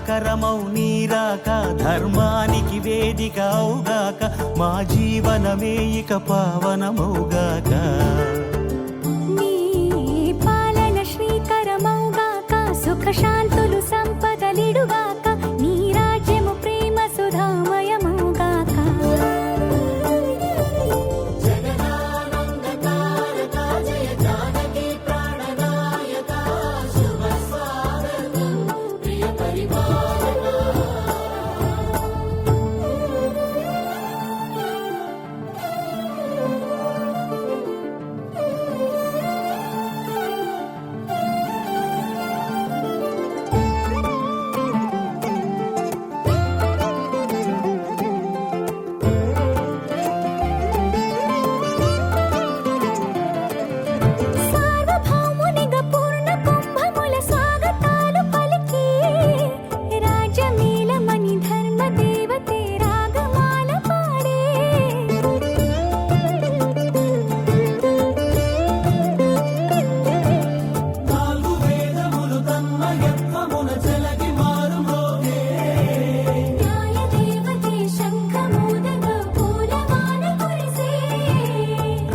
మంగళకరమౌ నీరాక ధర్మానికి వేదిక అవుగాక మా జీవనమే ఇక పావనమౌగాక నీ పాలన శ్రీకరమౌగాక సుఖ శాంతులు సంపదలిడుగాక నీ రాజ్యము ప్రేమ సుధామయమౌగాక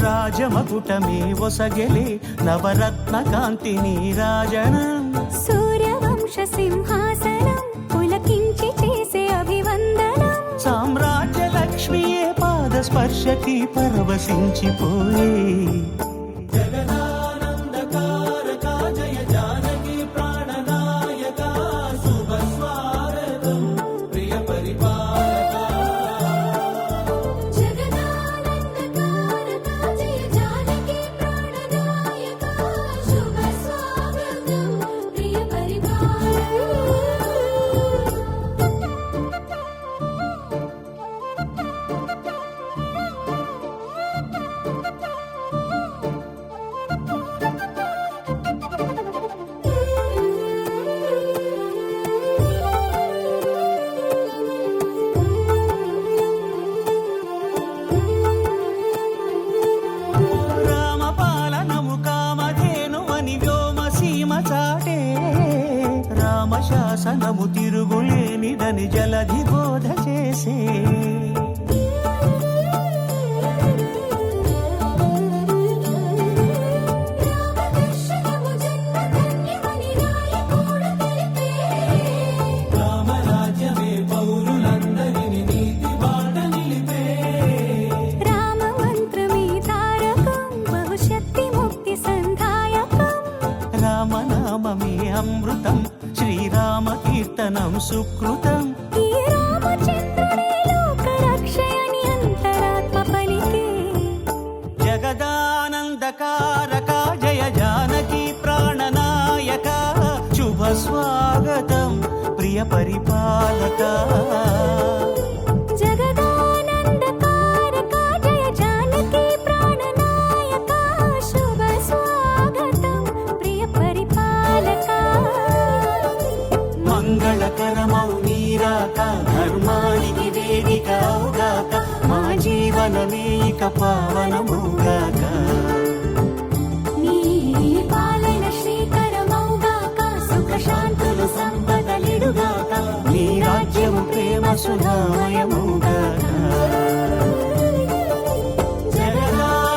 రాజమకుటమే ఒసగెలే నవరత్న కాంతి నీరాజనం సూర్యవంశ సింహాసనం పులకించి చేసే అభివందనం సామ్రాజ్య లక్ష్మియే పాద స్పర్శకి పరవశించిపోయే రామశాసనము తిరుగులేనిదని జలధి బోధ చేసే రామరాజ్యమే పౌరులందరిని నీతి బాట నిలిపే రామ మంత్రమే తారకం భవిష్యత్తి ముక్తి సంధాయకం రామనామమే అమృతం శ్రీరామ కీర్తనం సుకృతం ఈ రామచంద్రుడే లోకరక్షయని అంతరాత్మ పలికే జగదానందకారక జయ జానకి ప్రాణనాయక శుభ స్వాగతం ప్రియ పరిపాలక జగదానందకారక జయ జానకి ప్రాణనాయక శుభ స్వాగతం ప్రియ పరిపాలక మంగళకరమౌ నీరాక ధర్మానికి వేదిక అవుగాక మా జీవనమే ఇక పావనమౌగాక నీ పాలన శ్రీకరమౌగాక సుఖ శాంతులు సంపదలిడుగాక నీ రాజ్యము ప్రేమ సుధామయమౌగాక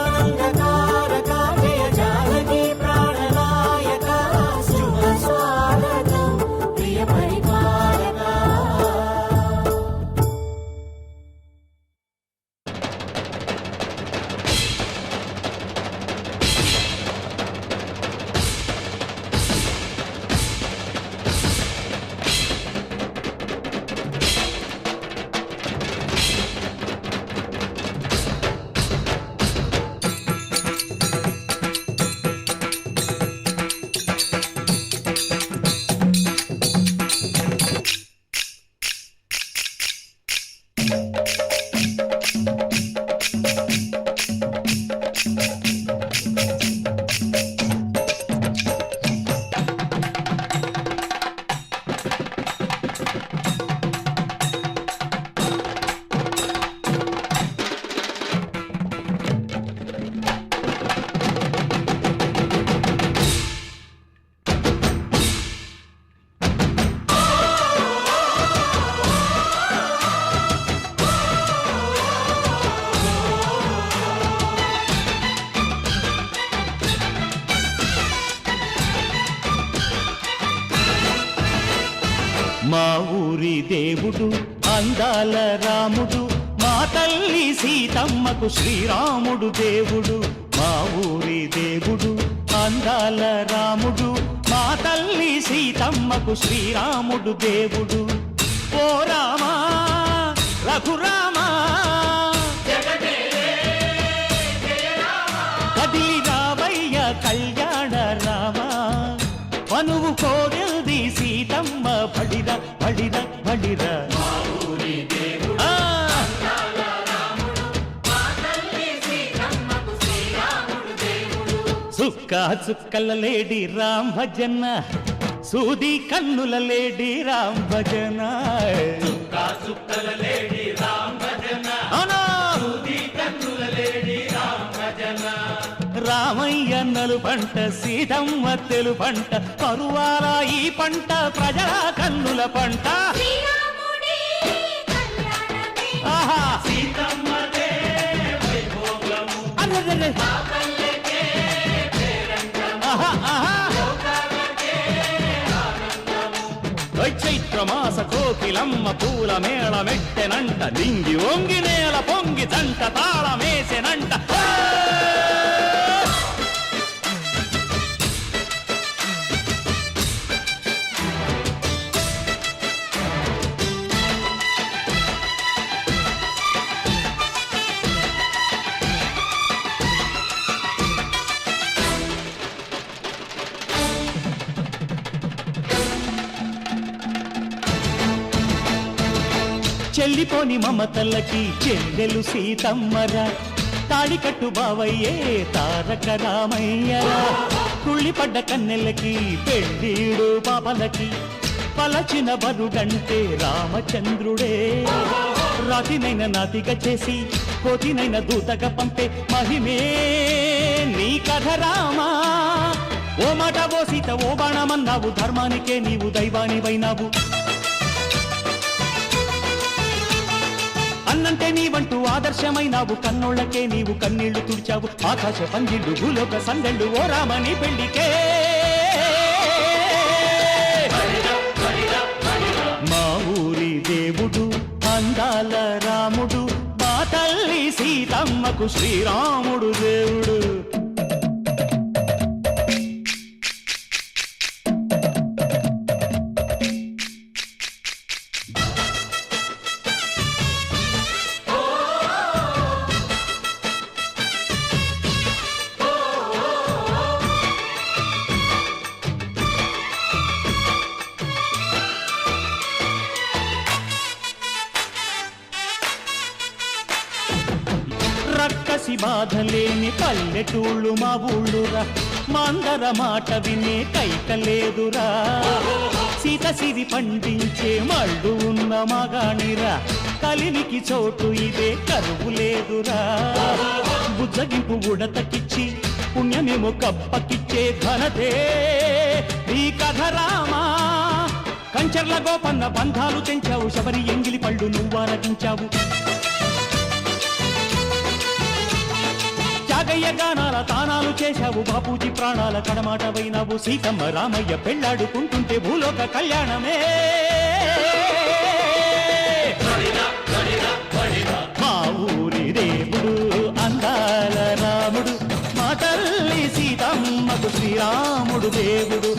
జగదానందకారక జయ జానకి ప్రాణనాయక శుభ స్వాగతం ప్రియ పరిపాలక దేవుడు అందాల రాముడు మా తల్లి సీతమ్మకు శ్రీరాముడు దేవుడు మా ఊరి దేవుడు అందాల రాముడు మా తల్లి సీతమ్మకు శ్రీరాముడు దేవుడు ఓ రామా రఘురామా కదిలి రావయ్య కళ్యాణ రామా మనువు కోగెల్ది సీతమ్మ బడిర బడిర బడిర చుక్క చుక్కల లేడి రామ్ భజన సూది కన్నుల లేడి రామ్ భజన చుక్కల లేడి రామ్ భజన సూది కన్నుల లేడి రామ్ భజన రామయ్య నలు పంట సీతమ్మ తెలు పంట పరువాల ఈ పంట ప్రజల కన్నుల పంట ఆహా సీతమ్మదే వైభోగము అరెరెరె చైత్రమాస కోకిలమ్మ పూల మేళ మెట్టెనంట దింగి ఒంగి నేల పొంగి జంట తాళమేసెనంట చెల్లిపోని మమతల్లకి చెల్లెలు సీతమ్మరా తాళికట్టు బావయ్యే తారక రామయ్యరా కుళ్ళిపడ్డ కన్నెలకి పెళ్ళీడు పాపలకి పలచిన బరుగంటే రామచంద్రుడే రాతినైన నాతిగా చేసి కోతినైన దూతగా పంపే మహిమే నీ కథ రామా ఓ మాట ఓ సీత ఓ బాణమన్నావు ధర్మానికే నీవు దైవానివైనావు అన్నంటే నీవంటూ ఆదర్శమైనావు కన్నోళ్ళకే నీవు కన్నీళ్లు తుడిచావు ఆకాశ పందిళ్ళు భూలోక సందళ్ళు ఓ రామని పెళ్లికే మా ఊరి దేవుడు అందాల రాముడు మా తల్లి సీతమ్మకు శ్రీరాముడు దేవుడు రక్కసి బాధలేని పల్లెటూళ్ళు మా ఊళ్ళురా మందర మాట వినే కైకలేదురా సీత సిరి పండించే మళ్ళు ఉన్న మగాణిరా కలివికి చోటు ఇదే కరువు లేదురా బుజ్జగింపు ఉడతకిచ్చి పుణ్యమేమో కప్పకిచ్చే ఘనతే ఈ కథ రామా కంచర్ల గోపన్న బంధాలు తెంచావు శబరి ఎంగిలి పళ్ళు నువ్వారగించావు త్యాగయ్య గానాల తానాలు చేశావు బాపూజీ ప్రాణాల కడమాటవైనావు సీతమ్మ రామయ్య పెళ్లాడుకుంటుంటే భూలోక కళ్యాణమే మా ఊరి దేవుడు అందాల రాముడు మా తల్లి సీతమ్మకు శ్రీరాముడు దేవుడు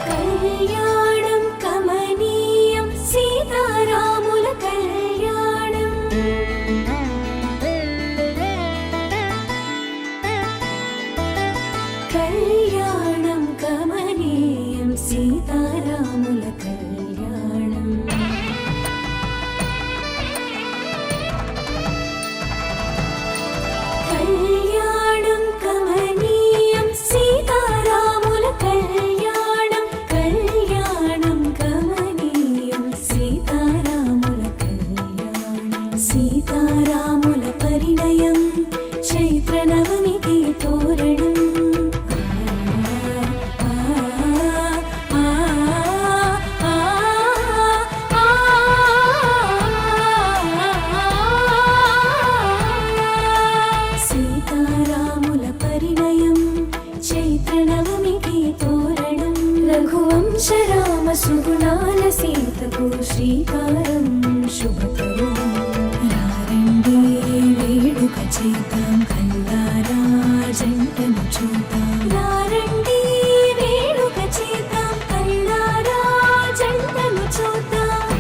కళ్యాణం కమనీయం సీతారాముల కళ్యాణం కళ్యాణం కమనీయం సీతారాముల కళ్యాణం రఘువంశ రామ సుగుణాల సీతకు శ్రీకారం శుభకరం రారండి వేడుక చేద్దాం కల్లారా జంటను చూద్దాం రారండి వేడుక చేద్దాం కల్లారా జంటను చూద్దాం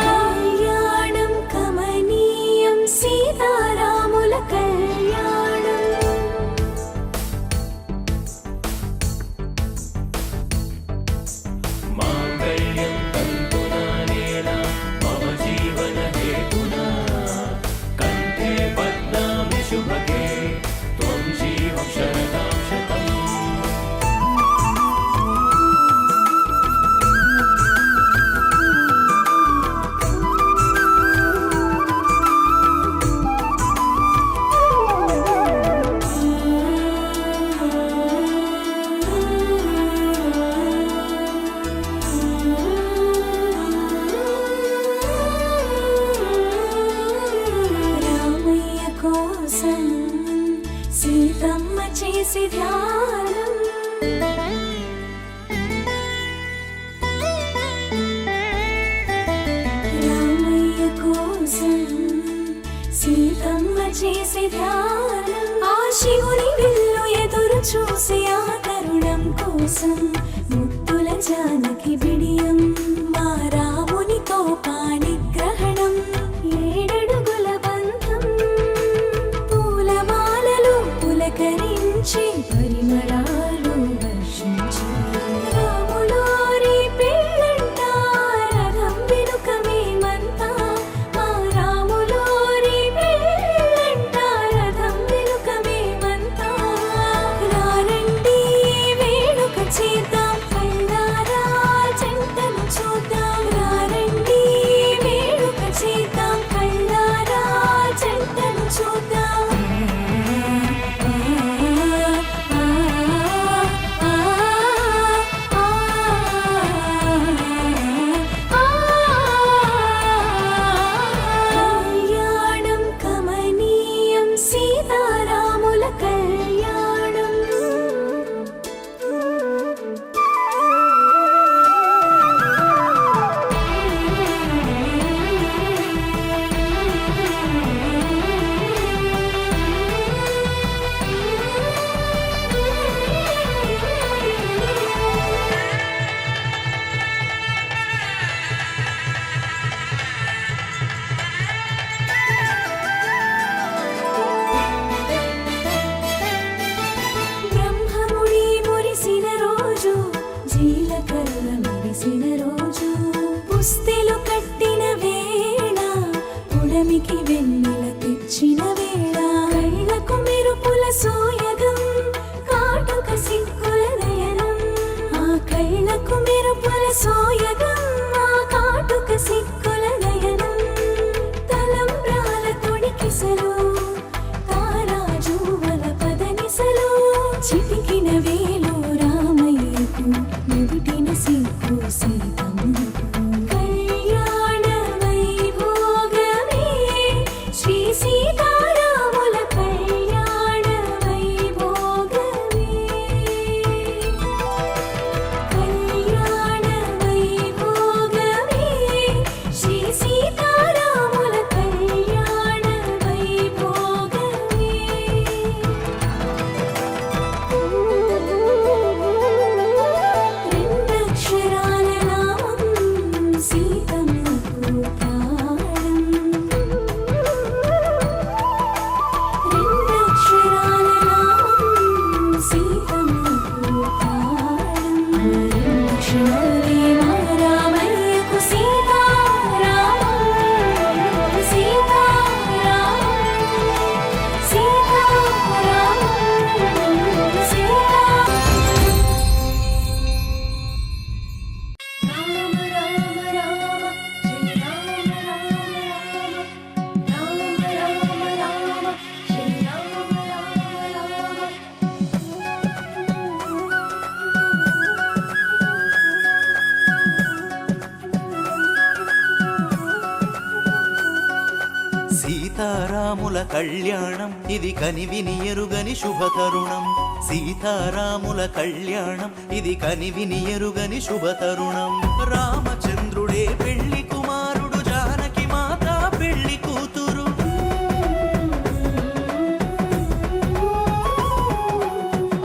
కళ్యాణం కమనీయం సీతారాముల కళ్యాణం మాంగళ్యం తంతునానేన మమ జీవన హేతునా కంఠే బధ్నామి శుభగే త్వం జీవం శరదాం శతం. రామయ్య కోసం సీతమ్మ చేసి ధ్యానం రామయ్య కోసం సీతమ్మ చేసి ధ్యానం ఆ శివుని విల్లు ఎదురు చూసి ఆ తరుణం కోసం ముత్తుల జానకి బిడియం మా రామునితో పాణిగ్రహణం ఏడడుగుల బంధం పూలమాలలు పులకరించి పరిమళాలు వర్షించి రాములోరి పెళ్ళంట రథం వెనుక మేమంతా మా రాములోరి పెళ్ళంట రథం వెనుక మేమంతా రారండి వేడుక చేద్దాం కళ్ళారా జంటను చూద్దాం రారండి వేడుక చేద్దాం కళ్ళారా జంటను చూద్దాం కళ్యాణం కమనీయం సీతారాముల కళ్యాణం బ్రహ్మముడి మురిసిన రోజు జీలకర్ర మెరిసిన రోజు పుస్తెలు కట్టిన వేళ పుడమికి వెన్నెల తెచ్చిన వేళ కళ్ళకు మెరుపుల సోయగం కాటుక సిక్కుల నయనం ఆ కళ్ళకు మెరుపుల సోయగం ఆ కాటుక సిక్కుల నయనం తలంబ్రాల తొడికిసలు తారాజువల పదనిసలు చిటికిన వేలు రామయ్యకు నుదుటిన సిగ్గు సీతమ్మకు కళ్యాణ వైభోగమే శ్రీ సీతారాముల కళ్యాణ వైభోగమే కళ్యాణ వైభోగమే శ్రీ సీతారాముల కళ్యాణ వైభోగమే రెండక్షరాల నామ సీతారాముల కళ్యాణం ఇది కనివిని ఎరుగని శుభతరుణం. సీతారాముల కళ్యాణం ఇది కనివిని ఎరుగని శుభతరుణం. రామచంద్రుడే పెళ్లి కుమారుడు, జానకి మాత పెళ్లి కూతురు.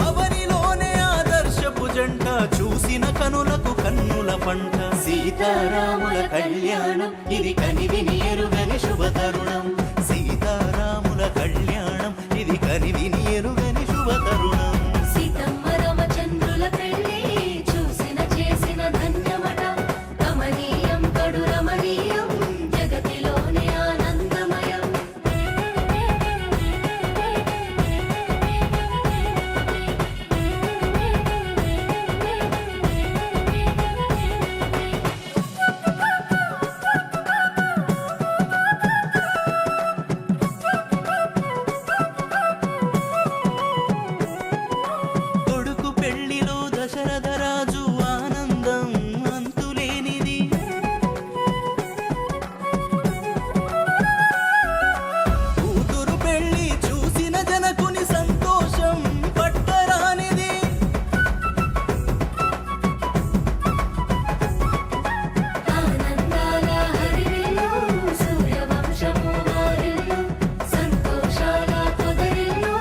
అవనిలోనే ఆదర్శపు జంట, చూసిన కనులకు కన్నుల పంట. సీతారాముల కళ్యాణం ఇది కనివిని ఎరుగని శుభతరుణం. సీతారాముల కళ్యాణం ఇది కనివిని ఎరుగని శుభతరుణం. సీతమ్మ రామచంద్రుల పెళ్లి చూసిన చేసిన ధన్యమట. కమనీయం కడు రమణీయం, జగతిలోనే ఆనందమయం. కొడుకు పెళ్లిలో దశరథ రాజు ఆనందం అంతులేనిది. కూతురు పెళ్లి చూసిన జనకుని సంతోషం పట్టరానిది. ఆనందాల హరివిల్లు, సూర్యవంశము వారిల్లు. సంతోషాల పొదరిల్లు,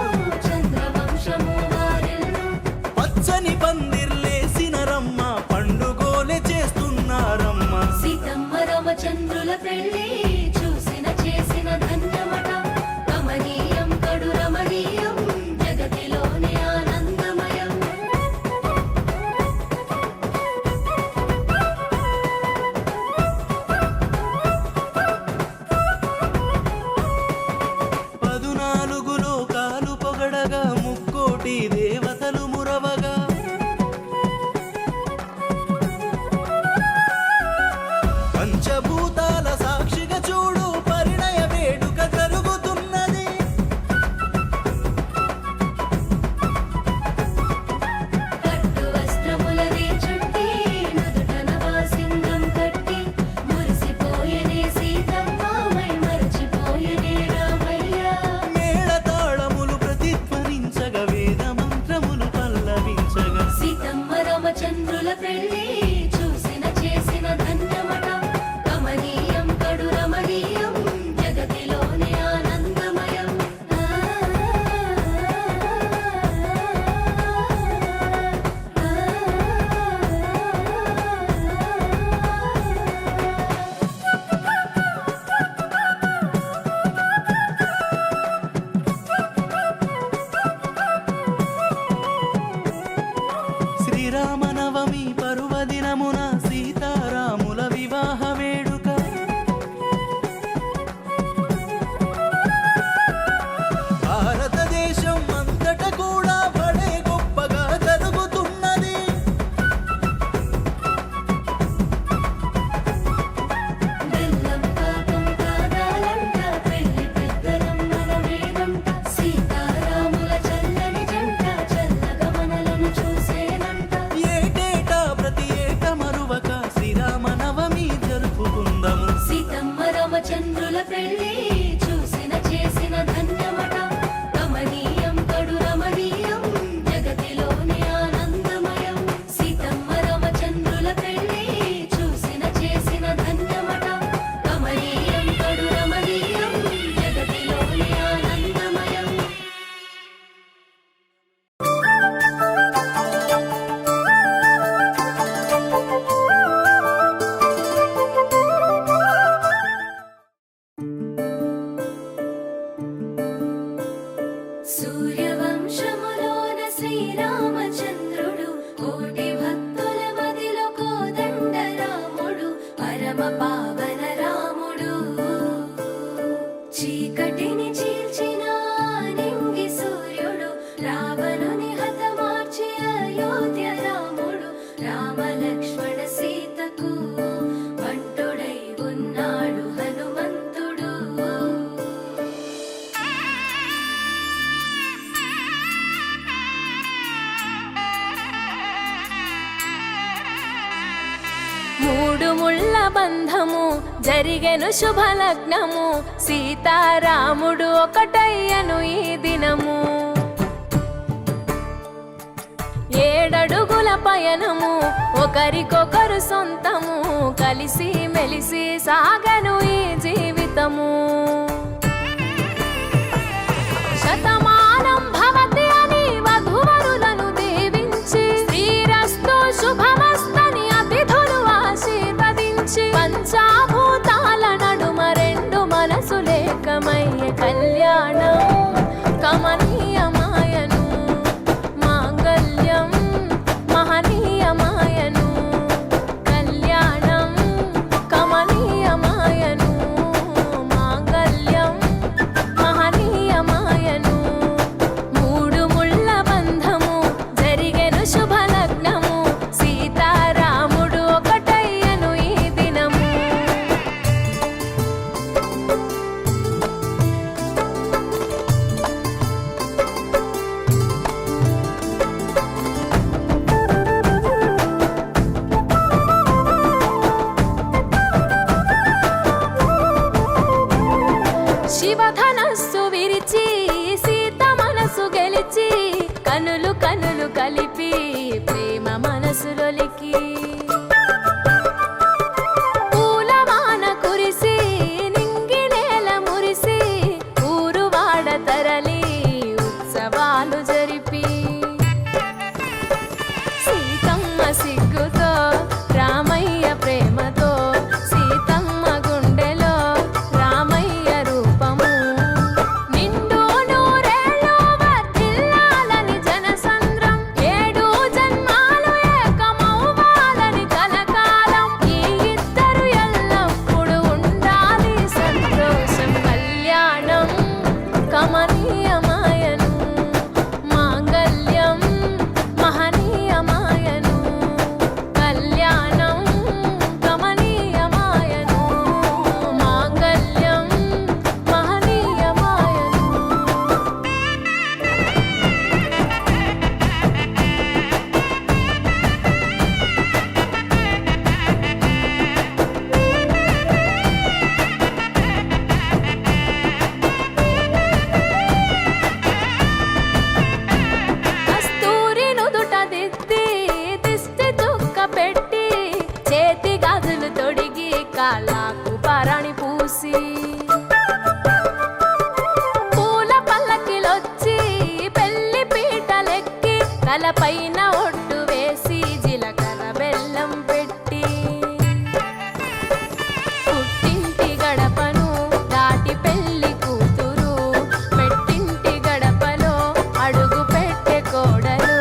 చంద్రవంశము వారిల్లు. పచ్చని పందిర్లేసిన రమ్మ, పండుగోలే చేస్తున్నారమ్మ. సీతమ్మ రామచంద్రుల పెళ్లి చూసిన చేసిన ధన్యమట. కమనీయం కడు రమణీయం, జగతిలోనే ఆనందమయం. పదునాలుగు లోకాలు పొగడగా, ముక్కోటి దేవతలు మురవగా. పంచభూతాల సాక్షిగా చూడు, పరిణయ వేడుక జరుగుతున్నది. పట్టు వస్త్రములనే చుట్టి, నుదుట నవాసింగం కట్టి. మురిసిపోయెనే సీతమ్మ, మై మరచిపోయెనే రామయ్య. మేళతాళములు ప్రతిధ్వనించగా, వేద మంత్రములు పల్లవించగా. సీతమ్మ రామచంద్రుల పెళ్లి చూసిన చేసిన ధన్యమట. కమనీయం కడు రమణీయం, జగతిలోనే ఆనందమయం. శ్రీరామనవమి పర్వదినమున సీతారాముల వివాహ వేడుక. భారతదేశం అంతట కూడా బడే గొప్పగా జరుగుతున్నది. బెల్లం పాకం కాదాలంట, పెళ్లి పెద్దలం మనమేనంట. సీతారాముల చల్లని జంట, చల్లగా మనలను చూసేనంట. ఏటేటా ప్రతి ఏట మరువక మూడు ముళ్ళ బంధము జరిగెను శుభలగ్నము సీతారాముడు ఒకటయ్యను ఈ దినము 7 అడుగుల పయనము ఒకరికొకరు సొంతము కలిసి మెలిసి సాగను ఈ జీవితము శతమానం భవతి అని వధువరులను దీవించి శ్రీరస్తు శుభమస్తని అతిథులు ఆశీర్వదించి పంచాభూతాల నడుమ 2 మనసులేకమయ్యే కళ్యాణం కమనీయమాయను మాంగళ్యం మహనీయమాయను కళ్యాణం కమనీయమాయను మాంగళ్యం మహనీయమాయను మూడు ముళ్ళ బంధము జరిగెను శుభలగ్నము సీతారాముడు ఒకటయ్యను ఈ దినము శివధనస్సు విరిచి సీత మనసు గెలిచి కనులు కనులు కలిపి ప్రేమ మనసులొలికి పూలవాన కురిసి నింగి నేల మురిసి ఊరు వాడ తరలి ఉత్సవాలు జరిపి సీతమ్మ సిగ్గుతో రామయ్య ప్రేమతో సీతమ్మ గుండెలో రామయ్య రూపము నిండు నూరేళ్ళు వర్ధిల్లాలని జనసంద్రం 7 జన్మాలు ఏకమవ్వాలని కలకాలం ఈ ఇద్దరు ఎల్లప్పుడూ ఉండాలి సంతోషం కళ్యాణం కమనీయమాయను మాంగళ్యం మహనీయమాయను కళ్యాణం కమనీయమాయను మాంగళ్యం మహనీయమాయను కస్తూరి నుదుట దిద్ది దిష్టి చుక్క పెట్టి చేతి గాజులు తొడిగి కాళ్ళకు పరాణి పూసి పూల పల్లకిలొచ్చి పెళ్లి పీటలెక్కి తలపైన ఒట్టు వేసి జీలకర్ర బెల్లం పెట్టి పుట్టింటి గడపను దాటి పెళ్లి కూతురు పెట్టింటి గడపలో అడుగు పెట్టే కోడలు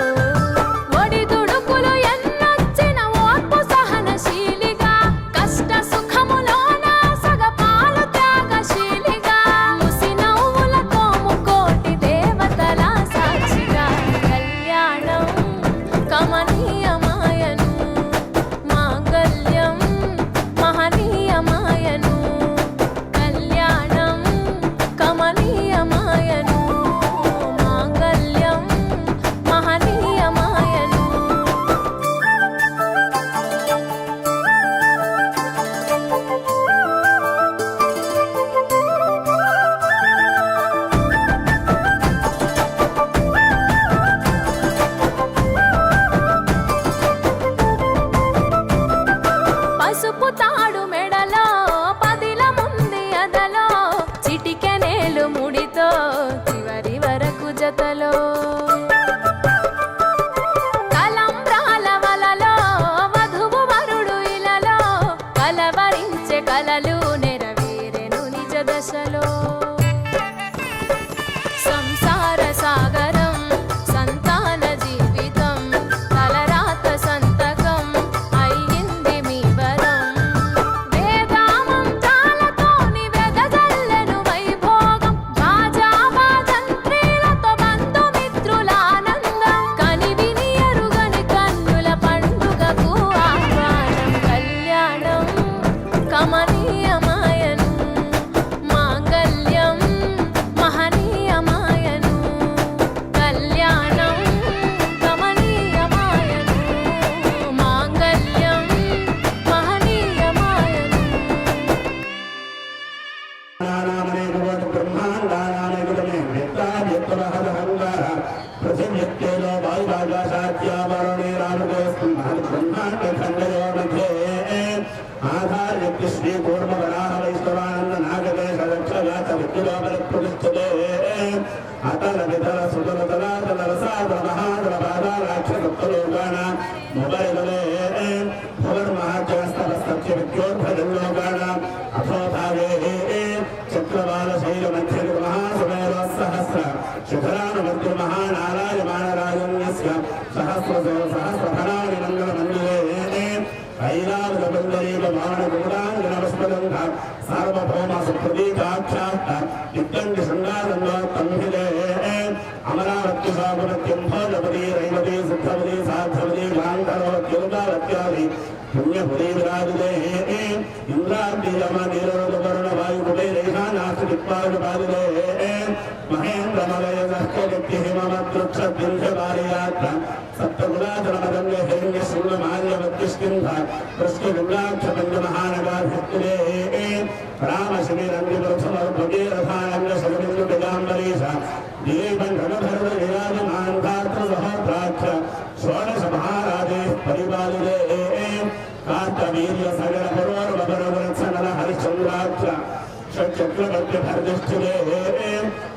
ఒడిదుడుకులు ఎన్నొచ్చిన ఓర్పు సహనశీలిగా కష్ట సుఖములోన సగపాలు త్యాగశీలిగా ముసి నవ్వులతో ముకోటి దేవతల సాక్షిగా కళ్యాణం కమనీయమాయను మాంగళ్యం మహనీయమాయను కళ్యాణం కమనీయమాయను మాంగళ్యం మహనీయమాయను పసుపు తాడు మెడలో పదిల ముంది అదలో చిటికెనేలు ముడితో చివరి వరకు జతలో తలంబ్రాల వలలో వధువు వరుడు ఇలలో కలవరించే కలలు నెరవేరెను నిజ దశలో సంసార సాగరం సంతాన జీవితం తలరాత సంతకం అయ్యింది మీ వరం వేదామంతాలతోని వెదజల్లెను వైభోగం భాజావాజంత్రీలతో బంధుమిత్రుల ఆనందం కనివిని ఎరుగని కన్నుల పండుగకు ఆహ్వానం కళ్యాణం కమనీయమాయను మాంగళ్యం మహనీయమాయను కళ్యాణం కమనీయమాయను మాంగళ్యం మహనీయమాయను సార్వభౌమ సుప్రదీకాఖ్యాత నిత్యండి సంగాదండే అమరావతి సాగునత్యం భోజపతి రైవతి సిద్ధవతి సాధ్యవతి గాంధర్వత్యుగావత్యాది పుణ్యపురీ విరాజితే ఇంద్రాద్రియమనిరోధవరుణ వాయుపుటే రేఖానాస్తి దిక్పాలుపాదితే మహేంద్రమలయగత్య హిమమద్రుక్షద్యుంశపారియాత్ర సప్తగుణాచరమదండ హిరణ్య శృంగమార్యవత్యుష్కింధ కృష్ణగుండాక్షపంచమహానగాభిత్తులే రామశిబిరంగివృక్షమర్భగీరథానంద శగమిందు పిదాంబరీష దీపంఘనభరణ విరాజమాన్ధాత్రసహోత్రాక్ష షోడశ మహారాజే పరిపాలితే కార్తవీర్య సగర పురోర్వరవరక్షణల హరిశ్చంద్రాక్ష చక్రవర్తి భరదిష్ఠితే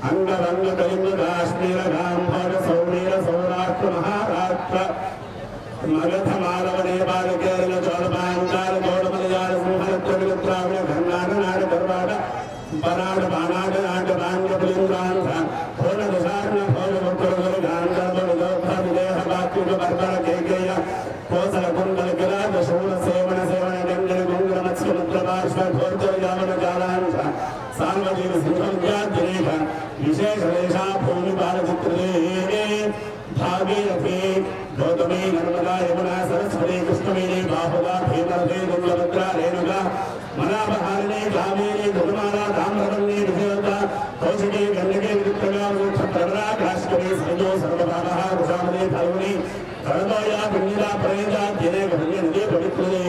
అంగరంగ కలింగ కాశ్మీర గాంభోజ సౌమీర సౌరాష్ట్ర మహారాష్ట్ర మగధ మాలవ నేపాల కేరళ చోళపాంకాల చోళమలయాళ సింహత్రావిడ కర్ణాట నాట కర్వాట పరాట పానాట నాట పాండ పులింద్రాంధ్ర భోజ దశార్ణ భోజ ముక్కురు గాంధర్వ విదేహ వాక్యుక బర్బర కేకేయ కోసల కుండల కిరాట శూల సేవన సేవన గంగల గుంగుర మత్స్యముద్ర పార్శ్వ ఘోర్జల యావన జాలాంధ్ర సార్వజీవ సింహవిద్యాద్రేఖ విశేష రేషా భూమి బాలచిత్రే భాగీరథి గౌతమి నర్మదా యమునా సరస్వతి కృష్ణవేణి బాహుగా భీమరథే దుర్గభద్రా రేణుగా మనాభహారిణి కావేరి దుర్మాల తామ్రవర్ణి విజయత కౌశికి గంగకి విరుక్తగా ప్రవరా కాశ్కరి సరజో సర్వభావ కుశామని ఫల్గుని కళదోయ పుణ్యదా ప్రేజ దినే పుణ్య నది పవిత్రే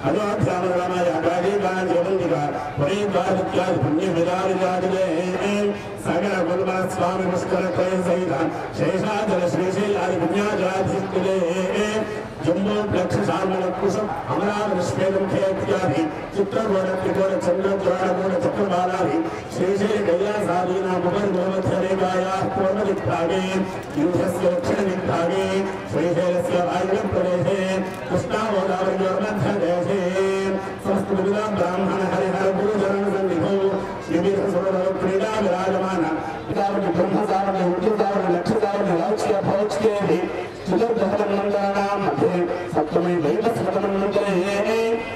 అయోధ్యామరామాయ గాజీగాంజవంతిగా పురీద్వారిత్యాది పుణ్య విరాజితే సగర గుల్మ స్వామి పుష్కర త్రయ సహిత శేషాచల శ్రీశైలాది పుణ్యాజాధిష్ఠితే జంబూ ప్లక్ష సాల్మల కుశం అమరావతి శ్వేతం ఇత్యాది చిత్రగోడ త్రికోణ చంద్రద్వారగోడ చక్రబాలాది శ్రీశైల కైలాసాదీనా ముఖర్ గోమధ్యరేఖాయా పూర్వదిగ్భాగే యుద్ధస్య దక్షిణదిగ్భాగే శ్రీశైలస్య వాయువ్య ప్రదేశే కృష్ణాగోదావరియోర్మధ్యదేశే సంస్కృతిగా బ్రాహ్మణ హరిహర గురుచరణ సన్నిధౌ శ్రీవీర సురవర క్రీడా విరాజమాన కాబట్టి బ్రహ్మసావరణ ఉద్యోగావరణ లక్ష్యగావరణ లౌక్య భౌక్ష్యే చతుర్దశమండలానాం మధ్యే సప్తమే వైవస్వతమండలే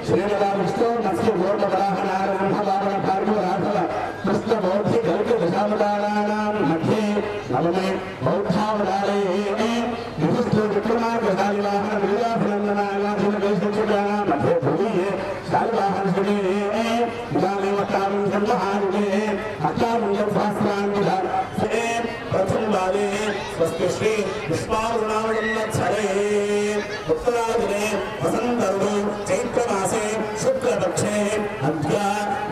శ్రీమదా విష్ణు మత్స్య గోర్మవరాహనార బ్రహ్మవారణ భార్గవ రాఘవ కృష్ణ బౌద్ధి గర్గ దశావతారాణాం మధ్యే నవమే బౌద్ధావతారే విశిష్ట విక్రమార్గ శాలివాహన వీరాభినందనాగాధీన వైశిష్టానాం మధ్యే భూమియే శాలివాహన శ్రీ ఇదానేవ అష్టావింశ మహాయుగే అష్టావింశ సహస్రాంగుల प्रथम वाले स्वस्ति श्री विश्वावरुणावलम्बत्सरे उत्तरादिने वसन्तर्तौ चैत्रमासे शुक्लपक्षे अद्य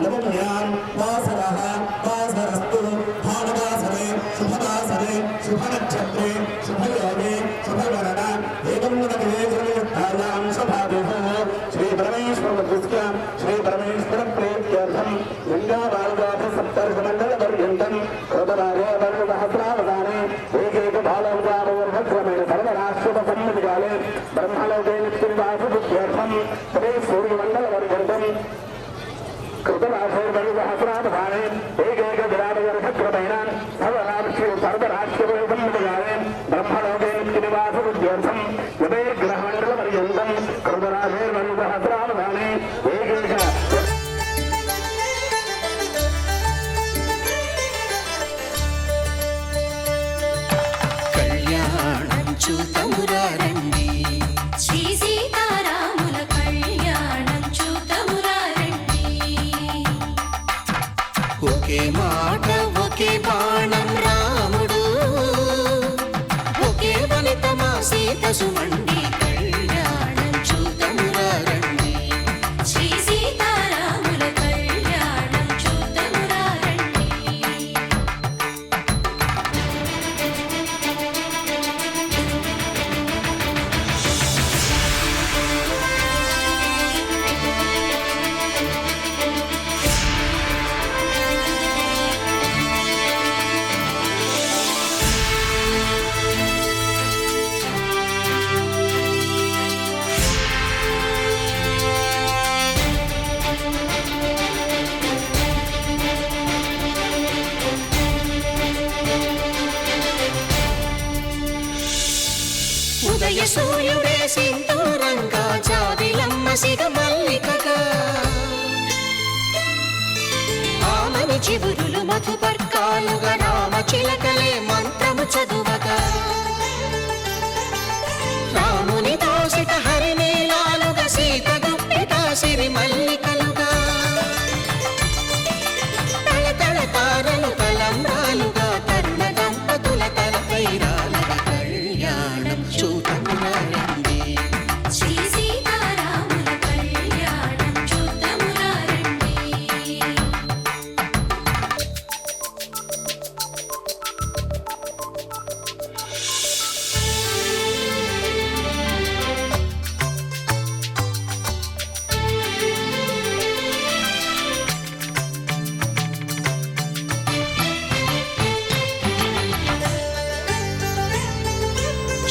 नवम्यां वासरः वासरस्तु भानुवासरे शुभवासरे शुभनक्षत्रे शुभयोगे शुभवरण एवं गुणविशेषनियुक्तायां सभाभिः श्रीपरमेश्वरस्य श्रीपरमेश्वरप्रीत्यर्थं गङ्गावारुदाथ सप्तर्षमण्डलपर्यन्तं कृतवारे सहस्रावधाने एकैक बालवदारक्रमेण सर्वराष्ट्रपसम्मतिकाले ब्रह्मलोके नित्यं वासुबुद्ध्यर्थं तदे सूर्यमण्डलपर्यन्तं कृतवासैर्वसहस्रावधाने एकैक विराटवर्षक्रमेण सर्वराष्ट्रपसम्मतिकाले ब्रह्मलोके नित्यनिवासबुद्ध्यर्थं तदे ग्रहमण्डलपर्यन्तं कृतवासैर्वसहस्रावधाने एकैक చూతమురారండి శ్రీ సీతారాముల కళ్యాణం చూతమురారండి ఒకే మాట ఒకే బాణం రాముడు ఒకే వనిత మా సీత సుమండి కళ్యాణం చూతమురారండి శ్రీ సీతారాముల కళ్యాణం చూతమురారండి సింధూరంగా జాబిలమ్మ సిగ మల్లికగా ఆమని చివురులు మధుపర్కాలుగా రామ చిలకలే మంత్రము చదువగా రాముని దోసిట హరినీలాలుగా సీత గుప్పిట సిరి మల్లికలుగా తళతళ తారలు తలంబ్రాలుగా తరుణ దంపతుల తలపై రాలగా కళ్యాణం చూడమురండి శ్రీ సీతారాముల కళ్యాణం చూద్దామురా రండి.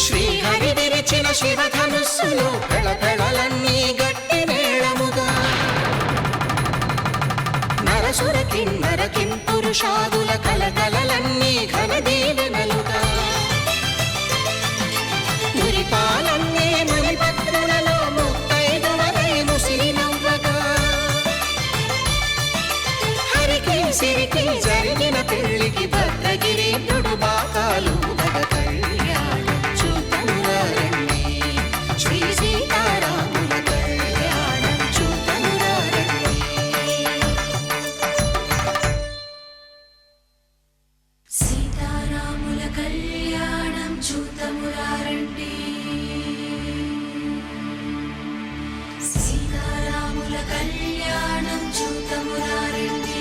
శ్రీహరి విరిచిన శివధనుస్సులు పెళపెళలన్నీ గట్టి మేళముగా నరసుర కిన్నర కింపురుషాదుల కలకలలన్నీ ఘన దీవెనలుగా మురిపాలన్నీ మణిపత్రులలో ముత్తైదువలై ముసిరి నవ్వగా హరికి సిరికి జరిగిన పెళ్లికి భద్రగిరీంద్రుడు బాకాలు కళ్యాణం చూద్దామురా రండి శ్రీ సీతారాముల కళ్యాణం చూద్దామురా రండి సీతారాముల కళ్యాణం చూద్దామురా రండి. సీతారాముల కళ్యాణం చూద్దామురా రండి.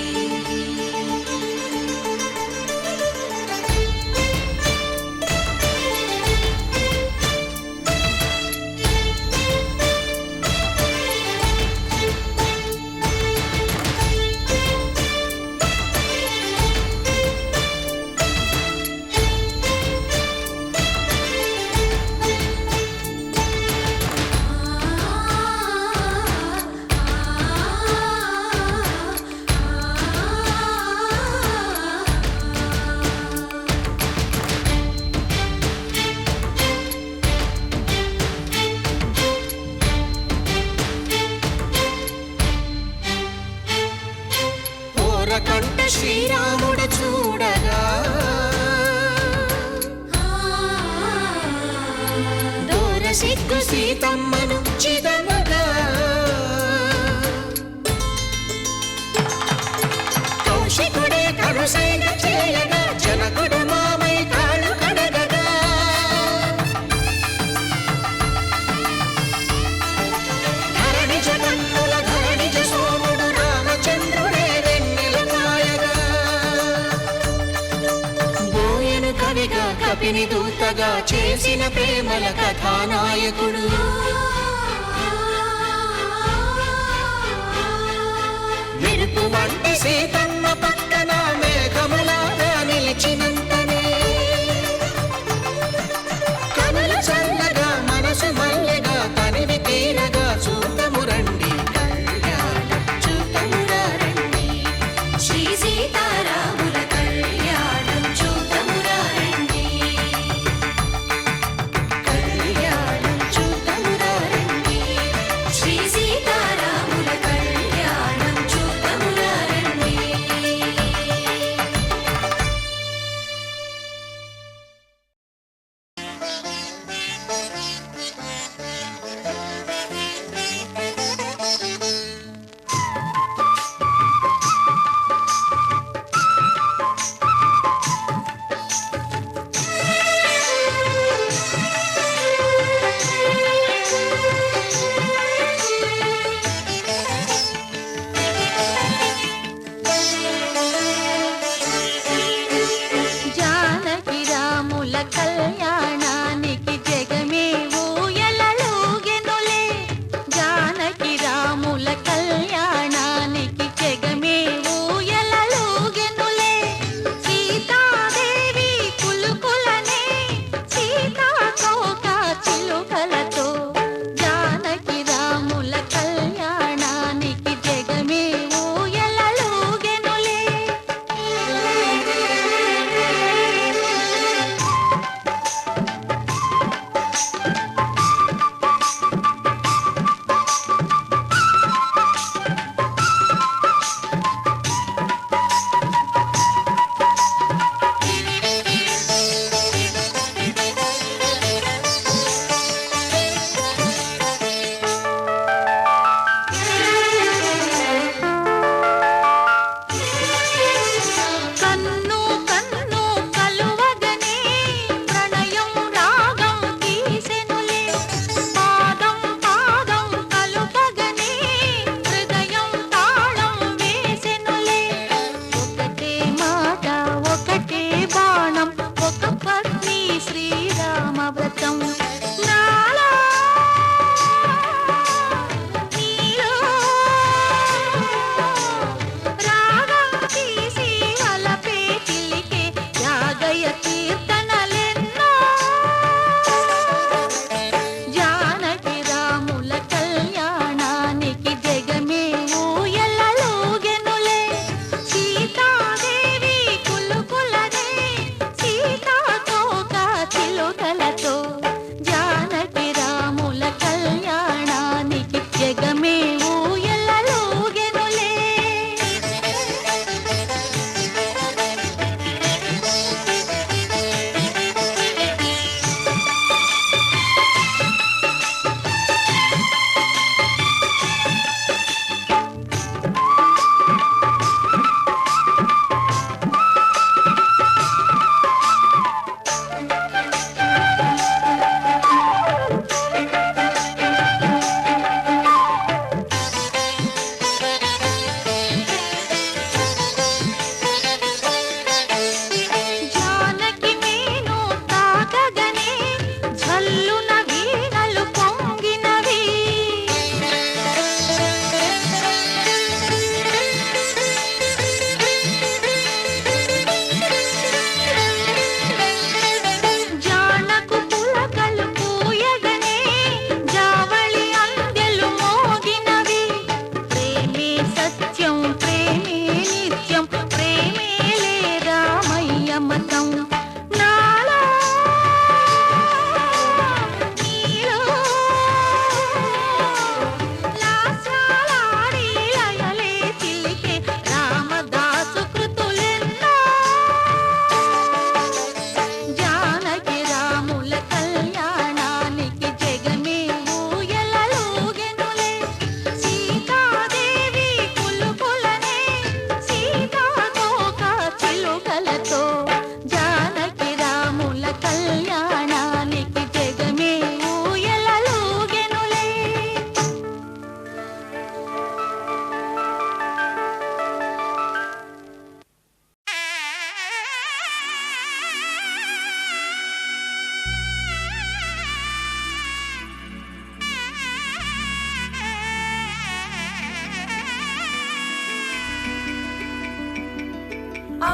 కంట శ్రీరాముడు చూడగా దూర సిగ్గు సీతమ్మను చిదమగా కౌశికుడే కరుసైన చేయగా జనకుడు మామై కాళ్ళు కడగగా ధరణి జగన్నుల ధరణిజ సోముడు రామచంద్రుడే కవిగా కపిని దూతగా చేసిన ప్రేమల కథానాయకుడు మెరుపు వంటి సీతమ్మ పక్కన మేఘములాగా నిలిచినంతనే కనుల చల్లగా మనసు మల్లెగా తనివి తీరగా చూద్దాము రండి కళ్యాణం చూద్దామురా రండి శ్రీ సీతారాముల కళ్యాణం చూద్దామురా రండి. కళ్యాణం చూద్దామురా రండి శ్రీ సీతారాముల కళ్యాణం చూద్దామురా రండి.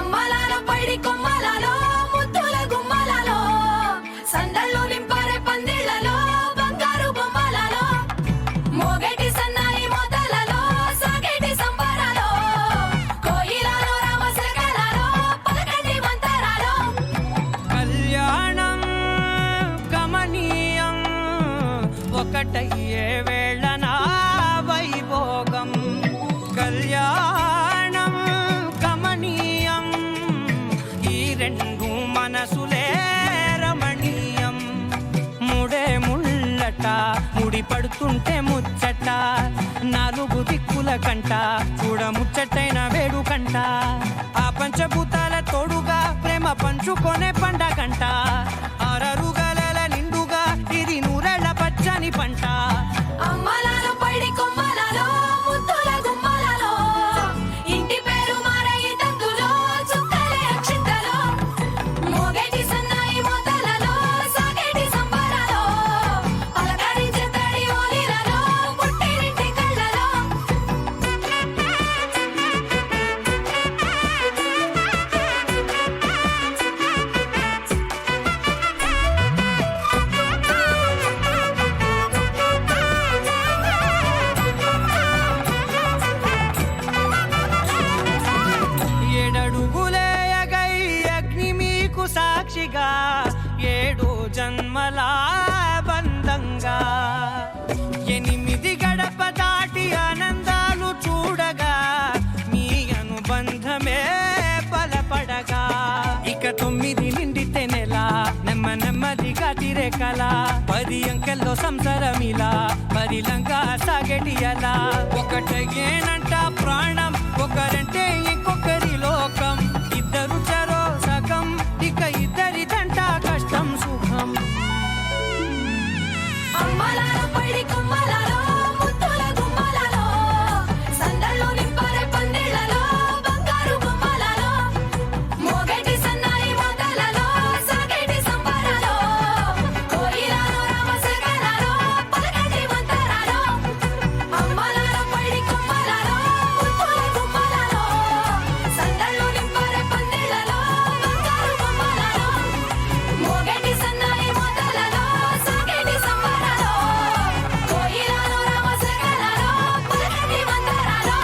అమ్మలాలో పైడి కొమ్మలలో ముద్దుల గుమ్మలలో సందళ్ళు నింపారే పందిళ్లలో బంగారు బొమ్మలలో మోగేటి సన్నాయి మోతలలో సాగేటి సంబరాలో కోయిలలో రామశకలలో పలకటి మంతరాలో కళ్యాణం గమనీయం ఒకటయ్యే వేళనా వైభోగం కళ్యాణం గమనీయం ఈ రెండు మనసులే రమణీయం ముడే ముళ్ళట ముడి పడుతుంటే ముచ్చట నాలుగు దిక్కుల కంట చూడ ముచ్చటైన వేడుకంట ఆ పంచభూతాల తోడుగా ప్రేమ పంచుకొనే పండగంట ఆరరుగల నిండుగా ఇది నూరెళ్ళ పచ్చని పంట అమ్మలాలో పైడి కొమ్మలలో ముద్దుల గుమ్మలలో ఇంటి పేరు మారయి తందులో చుక్కలే అక్షింతలో మోగేటి సన్నాయి మోతలలో సాగేటి సంబరాలో పలకరించే తడి ఓలిలలో పుట్టినింటి కళ్ళలో ఏడడుగులేయగై అగ్ని మీకు సాక్షిగా ఏడు జన్మల బంధంగా 8 గడప దాటి ఆనందాలు చూడగా మీ అనుబంధమే బలపడగా ఇక 9 నిండితే నెల నెమ్మదిగా తిరే కల 10 అంకెల్లో సంసారమిలా పరిలంగా సాగటి అలా ఒకటేనంట ప్రాణం ఒకరంటే ఇంకొకరి లోకం ఇద్దరు చరో సగం ఇక ఇద్దరిదంట కష్టం సుఖం అమ్మలాలో పైడి కొమ్మలలో ముద్దుల గుమ్మలలో సందళ్ళు నింపారే పందిళ్లలో బంగారు బొమ్మలలో మోగేటి సన్నాయి మోతలలో సాగేటి సంబరాలో కోయిలలో రామశకలలో పలకటి మంతరాలో అమ్మలాలో పైడి కొమ్మలలో ముద్దుల గుమ్మలలో సందళ్ళు నింపారే పందిళ్లలో బంగారు బొమ్మలలో మోగేటి సన్నాయి మోతలలో సాగేటి సంబరాలో కోయిలలో రామశకలలో పలకటి మంతరాలో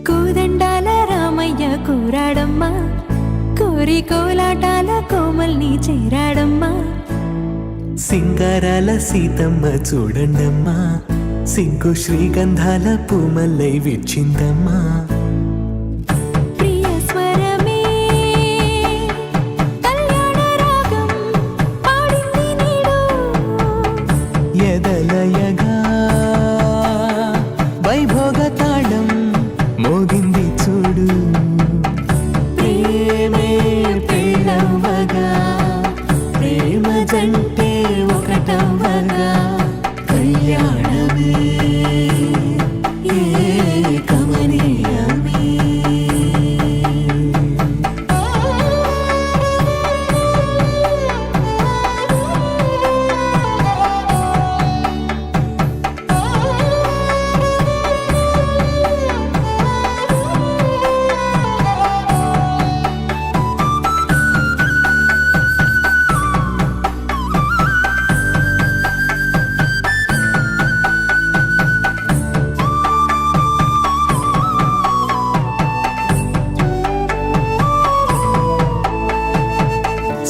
కోదండాల రామయ్య కూరాడమ్మా కోరి కోలాటాల కోమల్ని చేరాడమ్మా సింగారాల సీతమ్మ చూడండమ్మా సింగు శ్రీగంధాల పూమల్లై విచ్చిందమ్మా ప్రియ స్వరమే కళ్యాణ రాగం పాడింది నీడు ఎదలయగా వైభోగ తాళం మోగింది చూడు ప్రేమే పెళ్ళవ్వగా ప్రేమ జంటే ఒకటవ్వగా కళ్యాణమే కమనీయమే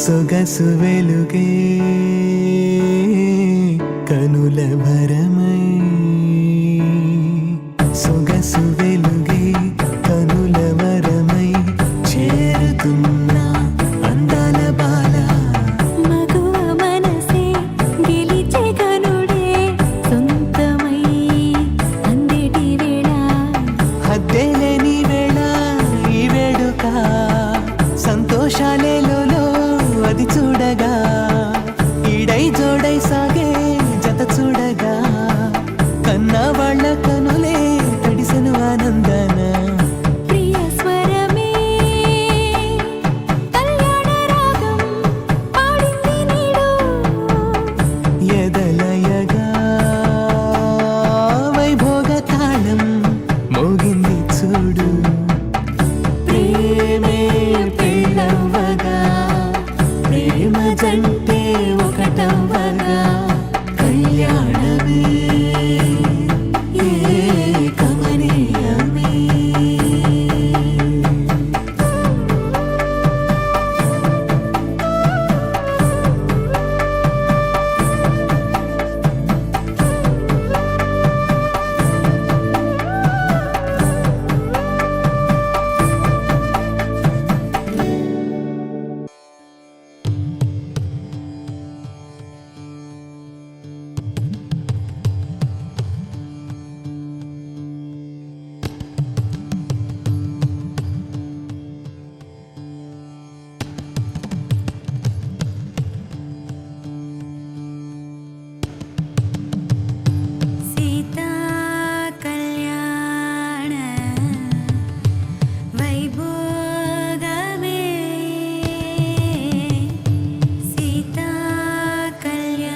సొగసు వెలుగే కనుల భరమై సొగసు వెలుగే కనుల వరమై చేరుతున్న అందాల బాల మగువ మనసే గెలిచే కనుడే సొంతమై అందేటి వేళ హద్దేలేని వేళ ఈ వేడుక సంతోషాలే కన్న వాళ్ళ కనులే తడిసెను ఆనందాన ప్రియ స్వరమే కళ్యాణ రాగం పాడింది నీడు ఎదలయగా వైభోగ తాళం మోగింది చూడు ప్రేమే పెళ్ళవ్వగా ప్రేమ జంటే ఒకటవ్వగా కళ్యాణమే కమనీయమే సీతా కళ్యాణ వైభోగమే సీతా కళ్యాణ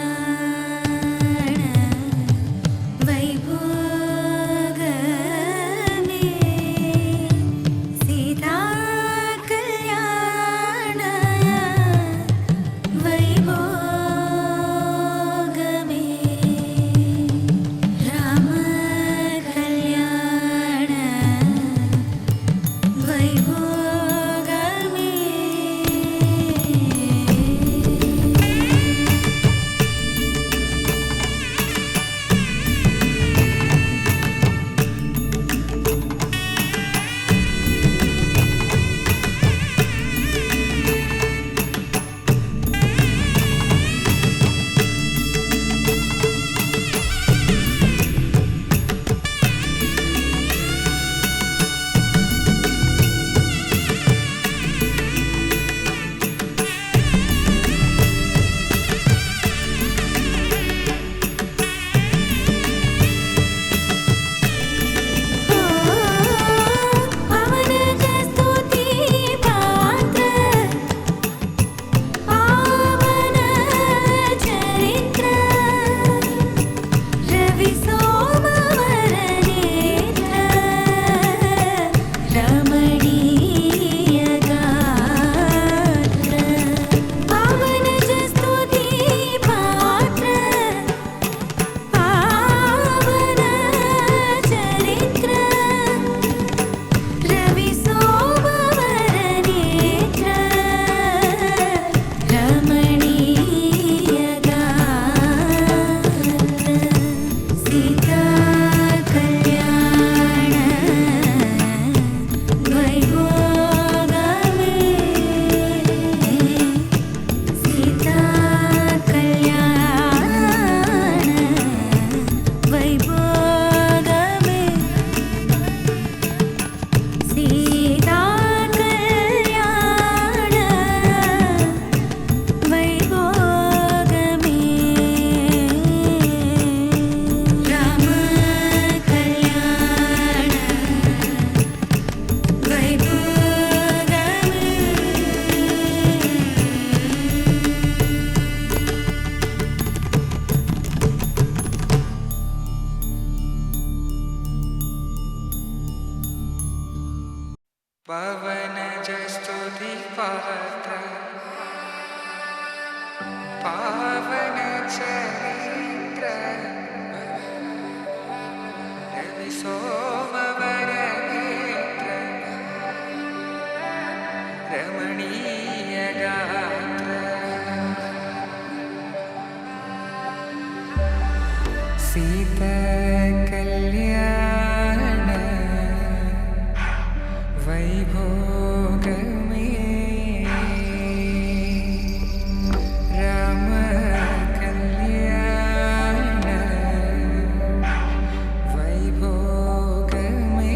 వైభోగమే సీతా కళ్యాణ వైభోగమే రామ కళ్యాణ వైభోగమే పవన స్తుతి పాత్ర పావన చరిత్ర రవి సోమవర నేత్ర రమణీయ గాత్ర పవన స్తుతి పాత్ర పావన చరిత్ర రవి సోమవర నేత్ర రమణీయ గాత్ర సీతా కళ్యాణ వైభోగమే సీతా కళ్యాణ వైభోగమే సీతా కళ్యాణ వైభోగమే రామ కళ్యాణ పవన జస్తుతి పాత్ర పావన చరిత్ర రవి సోమవర నేత్ర రమణీయ గాత్ర సీతా కళ్యాణ వైభోగమే రామ కళ్యాణ వైభోగమే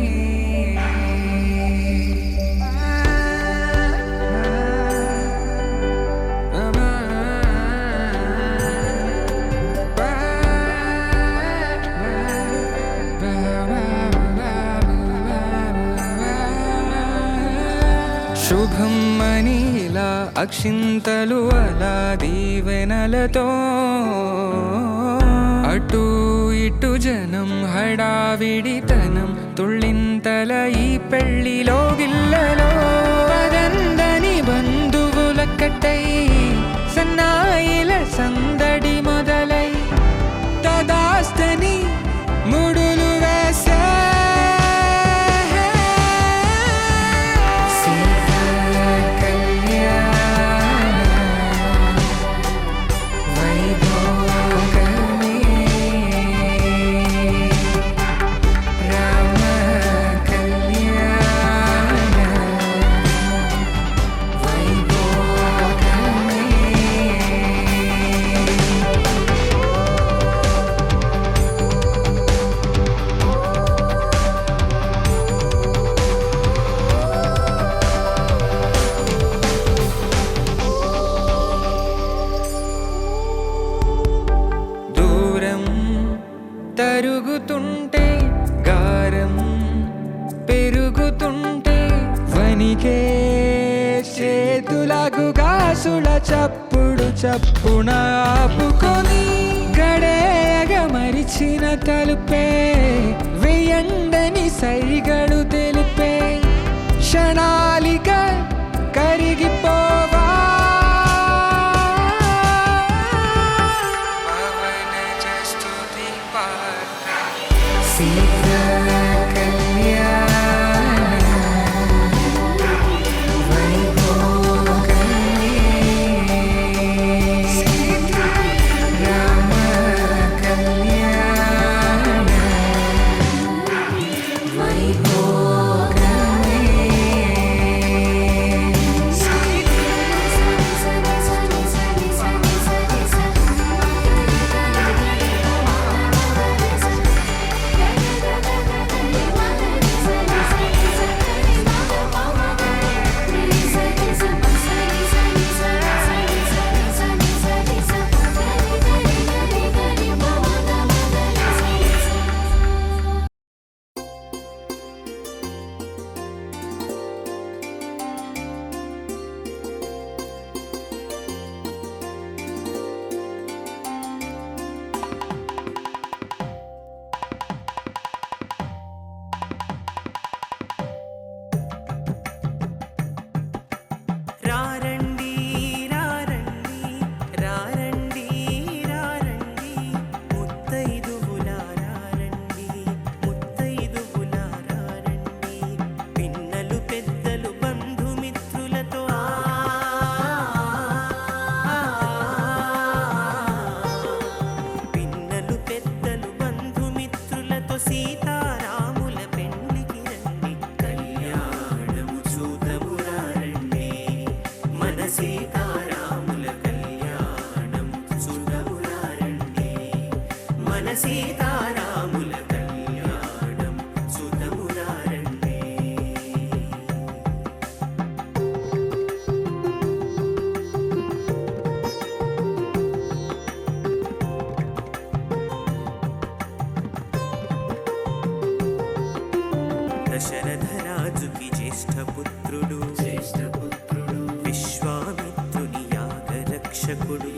శుభం అని ఇలా అక్షింతలు అలా దీవెనలతో అటు ఇటు జనం హడావిడితనం తుళ్ళింతల ఈ పెళ్లిలో గిల్లలో పదందని బంధువులక్కటై సన్నాయిల సందడి మొదలై తదాస్తని ముడులు వేసే తరుగుతుంటే గారం పెరుగుతుంటే వనికే చేతులకు గాసుల చప్పుడు చప్పున ఆపుకొని గడేయగ మరిచిన తలుపే వేయండని సైగడు తెలిపే క్షణాలిక కరిగిపోవా సీతారాముల కళ్యాణం సుతమురారండి. దశరథరాజుకి జ్యేష్ఠపుత్రుడు విశ్వామిత్రుని యాగరక్షకుడు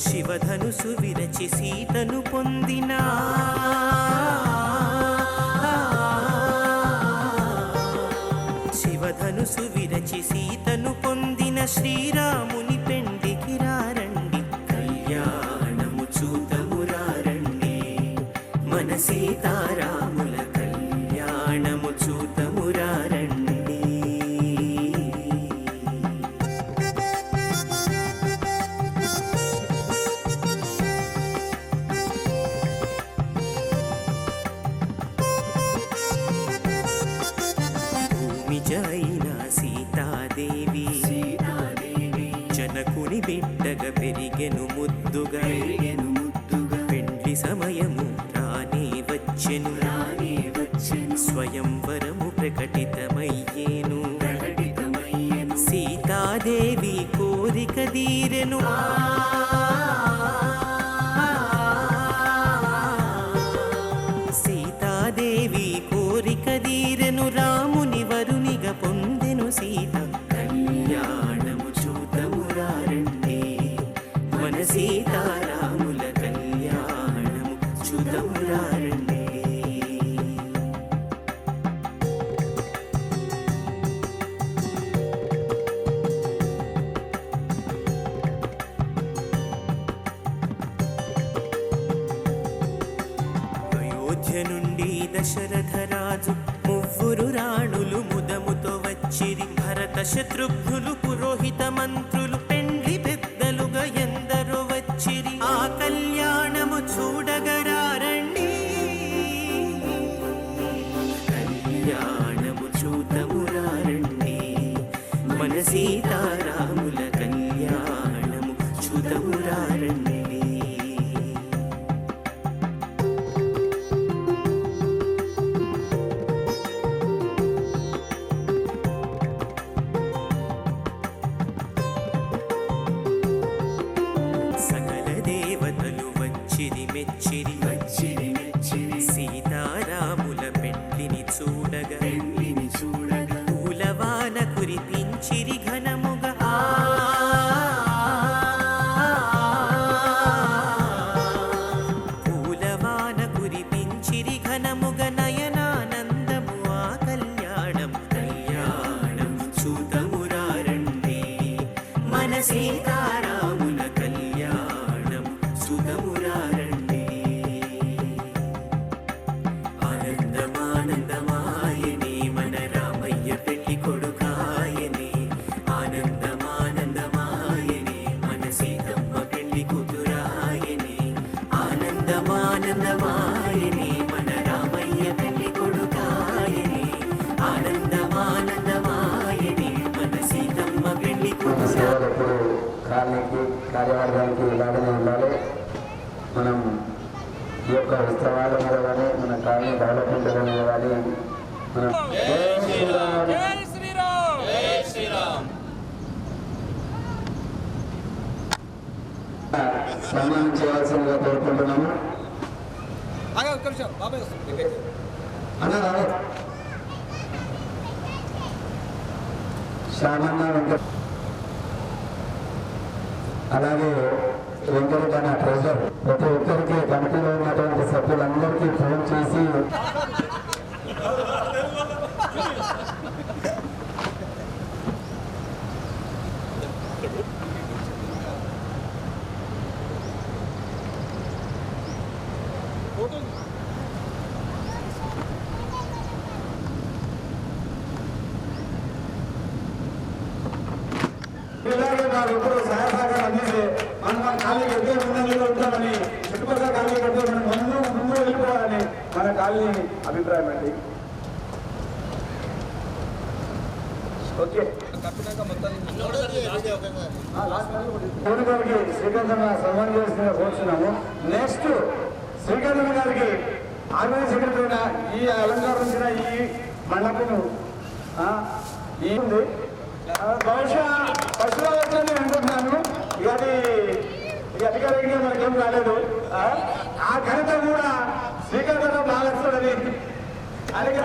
శివధనుసు విరచి సీతను పొందిన శివధనుసు విరచి సీతను పొందిన శ్రీరాముని పెండికి రారండి. కళ్యాణము చూతమురారండి మన సీతారాముల కళ్యాణము చూతమురారండి. జైన సీతాదేవి జనకుని బిడ్డగా పెరిగెను ముద్దుగా పెండ్లి సమయము రానే వచ్చెను స్వయంవరము ప్రకటితమయ్యేను సీతాదేవి కోరిక తీరెను సీతాదేవి కోరిక తీరెను రాముని వరునిగా పొందెను సీ అయోధ్య నుండి దశరథరాజు మువ్వురు రాణులు ముదముతో వచ్చిరి. భరత శత్రుఘ్నులు పురోహిత మంత్రులు పెండ్లి పెద్దలుగా ఎందరో వచ్చిరి. ఆ కళ్యాణము చూడగరారండి, కళ్యాణము చూతమురారండి. మన సీతారాముల కళ్యాణము చూతమురారండి. సకల దేవతలు వచ్చిరి మెచ్చిరి సీతారాముల పెండ్లిని చూడగా పూలవాన కురిపించిరి ఘనముగా. పూలవాన కురిపించిరి ఘనముగా నయనానందము ఆ కళ్యాణం చూతమురారండి. మన సీతారాముల కళ్యాణం చూతమురారండి. ఆనందమానందమాయనే మన రామయ్య పెళ్లి కొడుకాయనే. ఆనందమానందమాయనే మన సీతమ్మ పెళ్లి కూతురాయనే. ఆనందమానందమాయనే మన రామయ్య పెళ్లి కొడుకాయనే. ఆనందమానందమాయనే మన సీతమ్మ పెళ్లి కూతురా. సేవలు ఎప్పుడు కాలనీకి కార్యవర్గానికి ఇలాగనే ఉండాలి. మనం ఈ యొక్క ఉత్సవాల మీద కానీ మన కాలనీ డెవలప్మెంట్ మీద కానీ మనం సన్మానం చేయాల్సిందిగా కోరుకుంటున్నాము. అన్నారు శ్యామన్న వెంకట, అలాగే వెంకట ట్రెజర్ ప్రతి ఒక్కరికి కమిటీలో ఉన్నటువంటి సభ్యులందరికీ ఫోన్ చేసి ఇలాగే మా ఎప్పుడు సహాయ సహకారం అందిస్తే మనం మన కాలనీకి ఎంతో ముందంజలో ఉంటామని, చుట్టుపక్కల కాలనీ కంటే మనం ముందు వెళ్ళిపోవాలని మన కాలనీ అభిప్రాయం అండి. ఓకే, గారికి శ్రీకాంత్ సన్మానం చేసిన కోరుతున్నాము. నెక్స్ట్ శ్రీకాంత్ గారికి ఆర్గనైజ్ సెక్రటరీ ఈ అలంకరించిన ఈ మండపము ఈ ఉంది. బహుశా పశువుల వచ్చని అనుకుంటున్నాను. ఇక అది అధికారికంగా మనకేం రాలేదు. ఆ ఘనత కూడా శ్రీకాంత్ బాలకృష్ణుడని అలాగే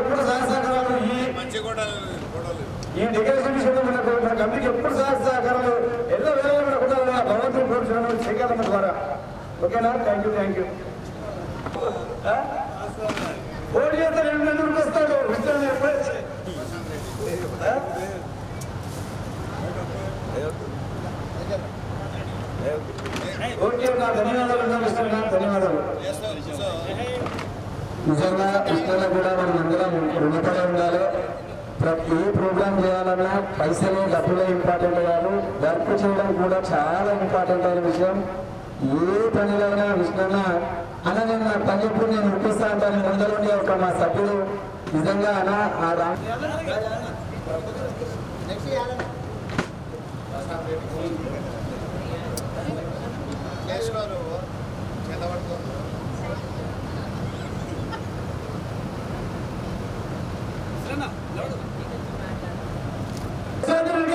ఎప్పుడు సహసహకారాలు ఈ డెకరేషన్ విషయంలో మన కమిటీకి ఎప్పుడు సహసహకారాలు ఎన్నో వేల మన కుటుంబాలు భగవంతుని కోరుచున్నాను శ్రీకాంత్ ద్వారా. ఓకేనా? Thank you. ఓడి చేస్తే 2 నెలలకు వస్తాడు. ఓకే, నా ధన్యవాదాలు. ధన్యవాదాలు. నిజంగా ఇష్టంలో కూడా మనం అందరం రుణపడి ఉండాలి. ప్రతి ప్రోగ్రామ్ చేయాలన్నా పైసలే డబ్బులే ఇంపార్టెంట్ కాదు, వర్క్ చేయడం కూడా చాలా ఇంపార్టెంట్ అయిన విషయం. ఏ పనిలైనా విష్ణన్న అన్న నేను నా పని ఎప్పుడు నేను ఒప్పిస్తా అంటాను. ముందరుండి ఒక మా సభ్యుడు నిజంగా అన్న ఆ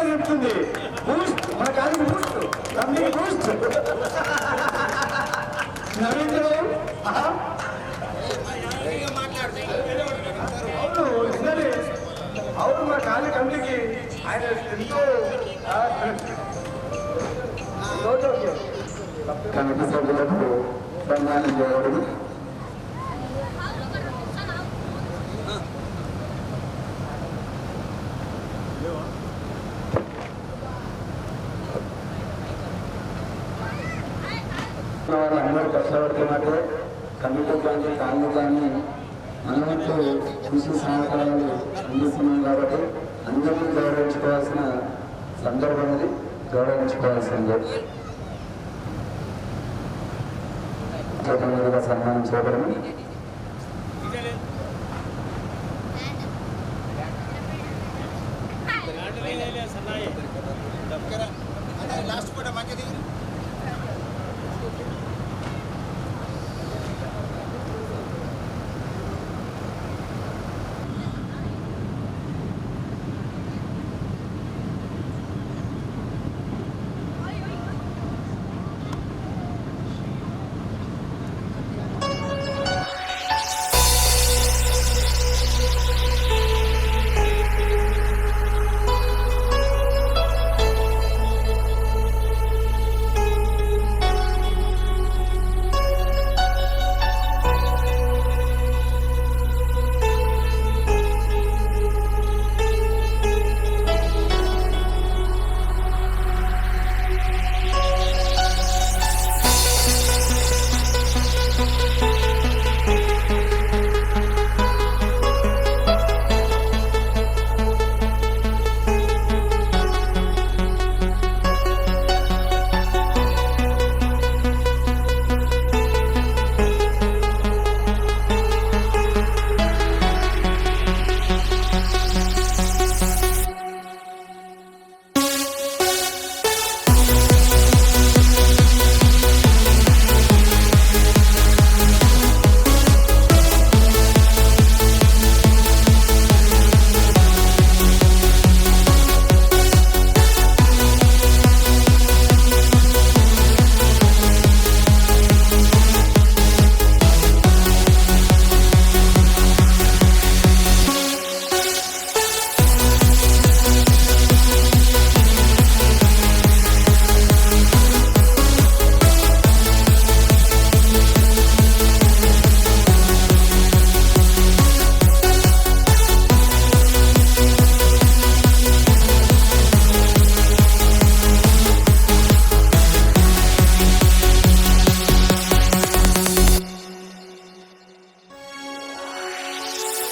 చెప్తుంది బూస్ట్ మన కాదు బూస్ట్ కంపెనీ బూస్ట్ నవీంద్రం అవును మా కాలి కమిటీకి ఆయన ఎంతో కమిటీ సభ్యులకు సన్మానం చేయబడింది. వాళ్ళు అందరూ కష్టపడుతున్నట్టే కమిటీ కానీ కాళ్ళు కానీ మనమంటూ కృషి సహకారాలు అందిస్తున్నాం కాబట్టి అందరినీ గౌరవించుకోవాల్సిన సందర్భం ఇది, గౌరవించుకోవాల్సిందే. చేతుల సన్మానం చేయబడము. లాస్ట్ కూడా